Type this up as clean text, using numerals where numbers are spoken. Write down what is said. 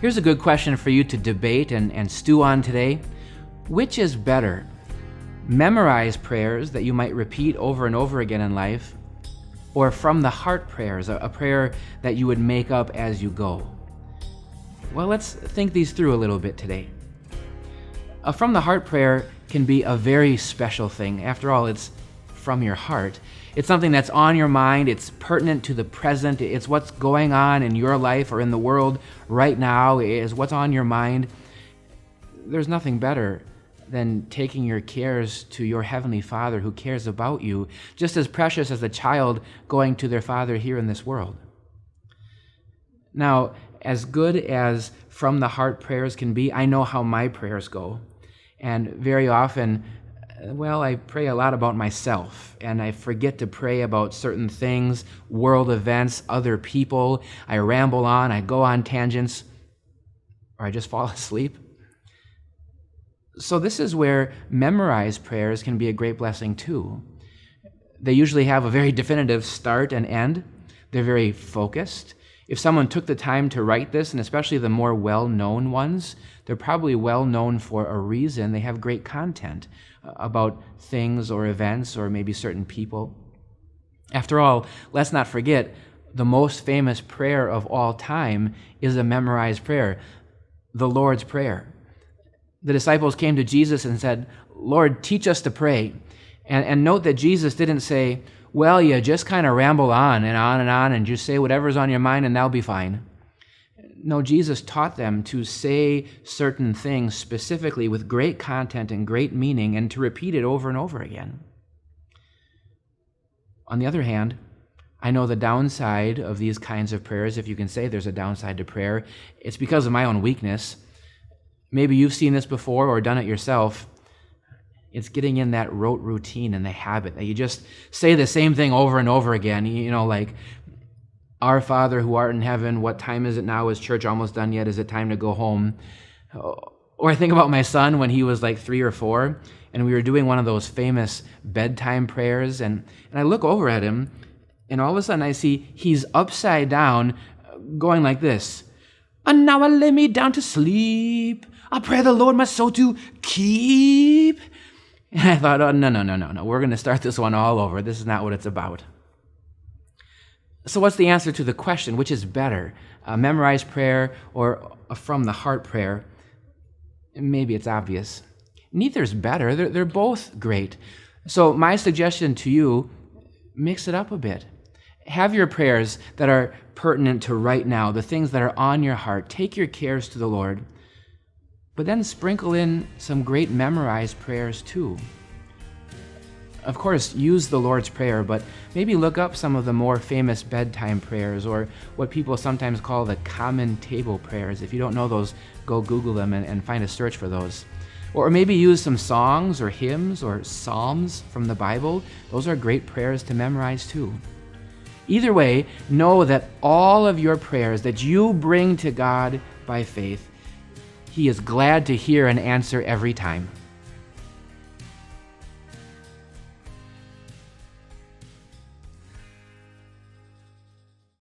Here's a good question for you to debate and stew on today. Which is better? Memorize prayers that you might repeat over and over again in life, or from the heart prayers, a prayer that you would make up as you go? Well, let's think these through a little bit today. A from the heart prayer can be a very special thing. After all, it's from your heart. It's something that's on your mind. It's pertinent to the present. It's what's going on in your life or in the world right now, is what's on your mind. There's nothing better than taking your cares to your Heavenly Father who cares about you, just as precious as a child going to their father here in this world. Now, as good as from the heart prayers can be, I know how my prayers go. And very often, I pray a lot about myself, and I forget to pray about certain things, world events, other people. I ramble on, I go on tangents, or I just fall asleep. So this is where memorized prayers can be a great blessing too. They usually have a very definitive start and end. They're very focused. If someone took the time to write this, and especially the more well-known ones, they're probably well-known for a reason. They have great content about things or events or maybe certain people. After all, let's not forget, the most famous prayer of all time is a memorized prayer, the Lord's Prayer. The disciples came to Jesus and said, "Lord, teach us to pray." And note that Jesus didn't say, "Well, you just kind of ramble on and just say whatever's on your mind and that'll be fine." No, Jesus taught them to say certain things specifically with great content and great meaning and to repeat it over and over again. On the other hand, I know the downside of these kinds of prayers, if you can say there's a downside to prayer. It's because of my own weakness. Maybe you've seen this before or done it yourself. It's getting in that rote routine and the habit that you just say the same thing over and over again. Like, "Our Father who art in heaven, what time is it now? Is church almost done yet? Is it time to go home?" Or I think about my son when he was like 3 or 4, and we were doing one of those famous bedtime prayers, and I look over at him, and all of a sudden I see he's upside down going like this. "And now I lay me down to sleep. I pray the Lord my soul to keep." And I thought, oh, no. We're going to start this one all over. This is not what it's about. So what's the answer to the question, which is better, a memorized prayer or a from the heart prayer? Maybe it's obvious. Neither's better. They're both great. So my suggestion to you, mix it up a bit. Have your prayers that are pertinent to right now, the things that are on your heart. Take your cares to the Lord. But then sprinkle in some great memorized prayers too. Of course, use the Lord's Prayer, but maybe look up some of the more famous bedtime prayers, or what people sometimes call the common table prayers. If you don't know those, go Google them and find a search for those. Or maybe use some songs or hymns or psalms from the Bible. Those are great prayers to memorize too. Either way, know that all of your prayers that you bring to God by faith, He is glad to hear and answer every time.